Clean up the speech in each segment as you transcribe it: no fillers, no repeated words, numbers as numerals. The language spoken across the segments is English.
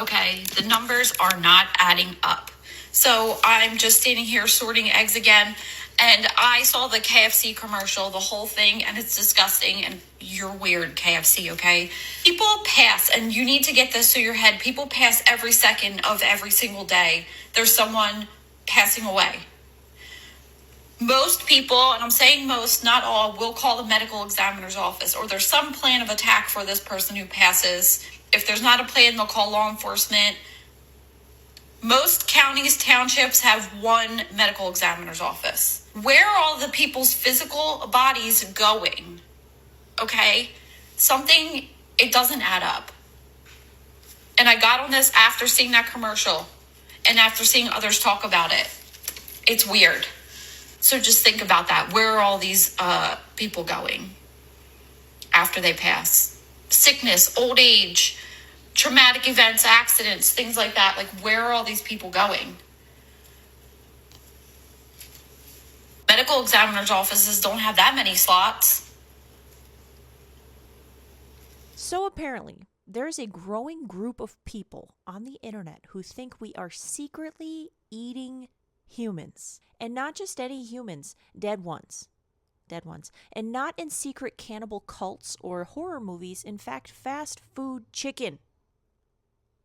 Okay, the numbers are not adding up. So I'm just standing here sorting eggs again, and I saw the KFC commercial, the whole thing, and it's disgusting. And you're weird, KFC, okay? People pass, and you need to get this through your head. People pass every second of every single day. There's someone passing away. Most people, and I'm saying most, not all, will call the medical examiner's office, or there's some plan of attack for this person who passes. If there's not a plan, they'll call law enforcement. Most counties, townships have one medical examiner's office. Where are all the people's physical bodies going? Okay? Something, it doesn't add up. And I got on this after seeing that commercial and after seeing others talk about it. It's weird. So just think about that. Where are all these people going after they pass? Sickness, old age, traumatic events, accidents, things like that. Like, where are all these people going? Medical examiner's offices don't have that many slots. So apparently, there's a growing group of people on the internet who think we are secretly eating humans. And not just any humans, dead ones. Dead ones. And not in secret cannibal cults or horror movies, in fact, fast food chicken.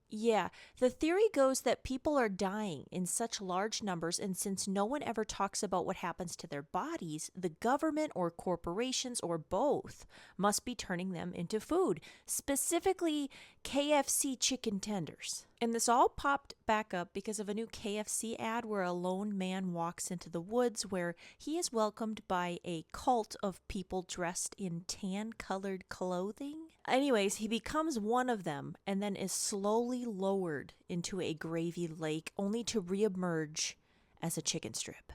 Yeah, the theory goes that people are dying in such large numbers, and since no one ever talks about what happens to their bodies, the government or corporations or both must be turning them into food, specifically KFC chicken tenders. And this all popped back up because of a new KFC ad where a lone man walks into the woods where he is welcomed by a cult of people dressed in tan-colored clothing. Anyways, he becomes one of them and then is slowly lowered into a gravy lake only to reemerge as a chicken strip.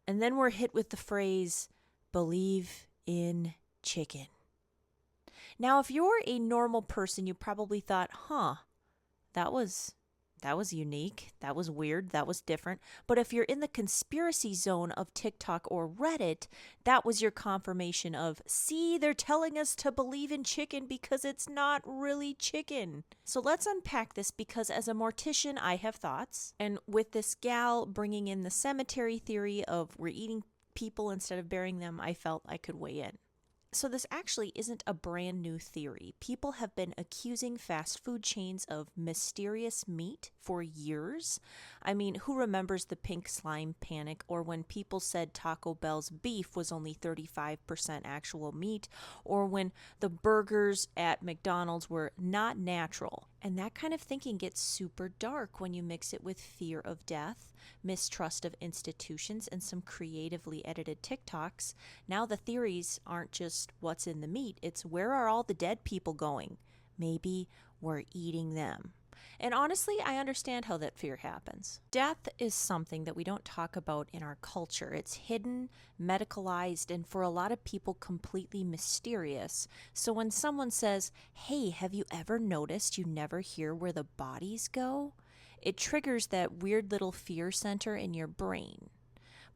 And then we're hit with the phrase, believe in chicken. Now, if you're a normal person, you probably thought, that was unique. That was weird. That was different. But if you're in the conspiracy zone of TikTok or Reddit, that was your confirmation of, see, they're telling us to believe in chicken because it's not really chicken. So let's unpack this because as a mortician, I have thoughts. And with this gal bringing in the cemetery theory of we're eating people instead of burying them, I felt I could weigh in. So this actually isn't a brand new theory. People have been accusing fast food chains of mysterious meat for years. I mean, who remembers the pink slime panic, or when people said Taco Bell's beef was only 35% actual meat, or when the burgers at McDonald's were not natural? And that kind of thinking gets super dark when you mix it with fear of death, mistrust of institutions, and some creatively edited TikToks. Now the theories aren't just what's in the meat, it's where are all the dead people going? Maybe we're eating them. And honestly, I understand how that fear happens. Death is something that we don't talk about in our culture. It's hidden, medicalized, and for a lot of people completely mysterious. So when someone says, hey, have you ever noticed you never hear where the bodies go? It triggers that weird little fear center in your brain.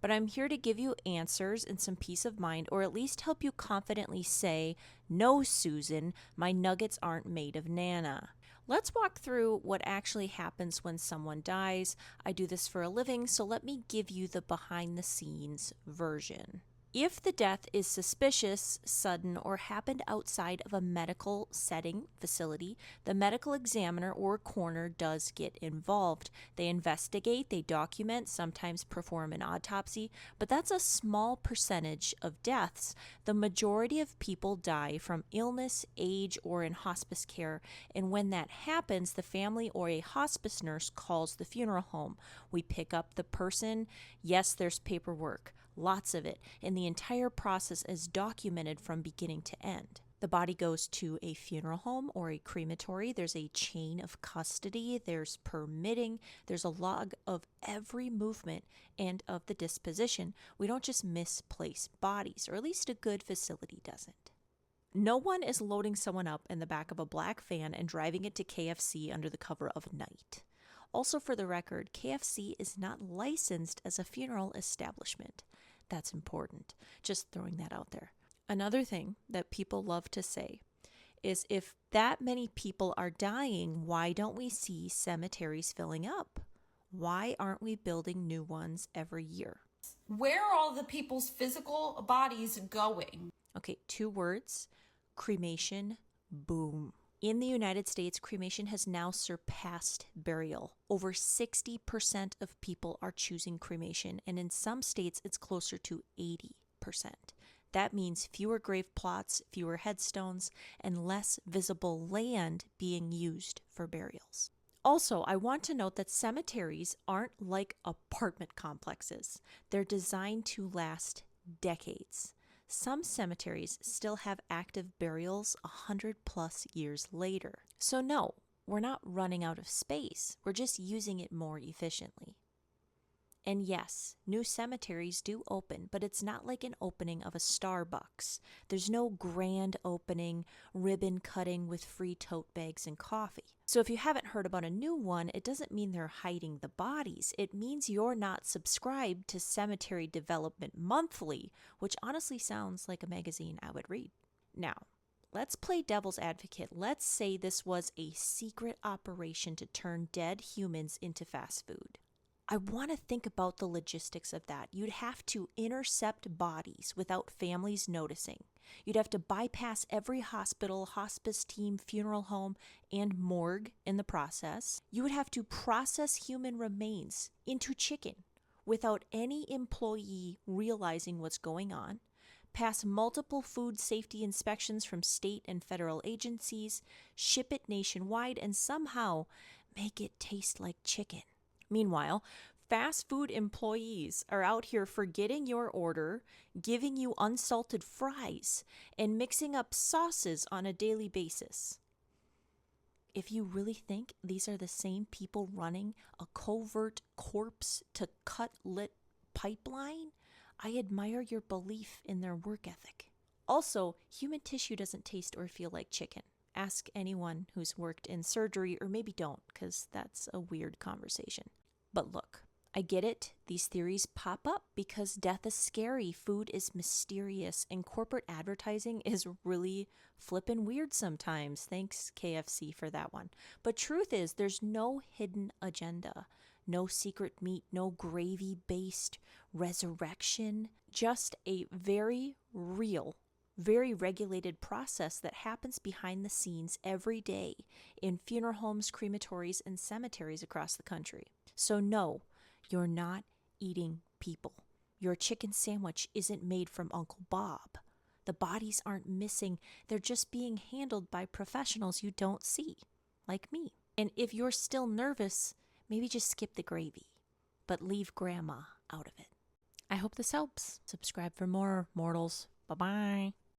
But I'm here to give you answers and some peace of mind, or at least help you confidently say, no, Susan, my nuggets aren't made of Nana. Let's walk through what actually happens when someone dies. I do this for a living, so let me give you the behind-the-scenes version. If the death is suspicious, sudden, or happened outside of a medical setting, facility, the medical examiner or coroner does get involved. They investigate, they document, sometimes perform an autopsy, but that's a small percentage of deaths. The majority of people die from illness, age, or in hospice care, and when that happens, the family or a hospice nurse calls the funeral home. We pick up the person. Yes, there's paperwork. Lots of it, and the entire process is documented from beginning to end. The body goes to a funeral home or a crematory. There's a chain of custody. There's permitting. There's a log of every movement and of the disposition. We don't just misplace bodies, or at least a good facility doesn't. No one is loading someone up in the back of a black van and driving it to KFC under the cover of night. Also, for the record, KFC is not licensed as a funeral establishment. That's important. Just throwing that out there. Another thing that people love to say is if that many people are dying, why don't we see cemeteries filling up? Why aren't we building new ones every year? Where are all the people's physical bodies going? Okay, 2 words: cremation boom. In the United States, cremation has now surpassed burial. Over 60% of people are choosing cremation, and in some states, it's closer to 80%. That means fewer grave plots, fewer headstones, and less visible land being used for burials. Also, I want to note that cemeteries aren't like apartment complexes. They're designed to last decades. Some cemeteries still have active burials 100+ years later. So no, we're not running out of space. We're just using it more efficiently. And yes, new cemeteries do open, but it's not like an opening of a Starbucks. There's no grand opening, ribbon cutting with free tote bags and coffee. So if you haven't heard about a new one, it doesn't mean they're hiding the bodies. It means you're not subscribed to Cemetery Development Monthly, which honestly sounds like a magazine I would read. Now, let's play devil's advocate. Let's say this was a secret operation to turn dead humans into fast food. I want to think about the logistics of that. You'd have to intercept bodies without families noticing. You'd have to bypass every hospital, hospice team, funeral home, and morgue in the process. You would have to process human remains into chicken without any employee realizing what's going on, pass multiple food safety inspections from state and federal agencies, ship it nationwide, and somehow make it taste like chicken. Meanwhile, fast food employees are out here forgetting your order, giving you unsalted fries, and mixing up sauces on a daily basis. If you really think these are the same people running a covert corpse to cut-lit pipeline, I admire your belief in their work ethic. Also, human tissue doesn't taste or feel like chicken. Ask anyone who's worked in surgery, or maybe don't, because that's a weird conversation. But look, I get it. These theories pop up because death is scary, food is mysterious, and corporate advertising is really flippin' weird sometimes. Thanks, KFC, for that one. But truth is, there's no hidden agenda. No secret meat, no gravy-based resurrection. Just a very real, very regulated process that happens behind the scenes every day in funeral homes, crematories, and cemeteries across the country. So no, you're not eating people. Your chicken sandwich isn't made from Uncle Bob. The bodies aren't missing. They're just being handled by professionals you don't see, like me. And if you're still nervous, maybe just skip the gravy, but leave grandma out of it. I hope this helps. Subscribe for more, mortals. Bye-bye.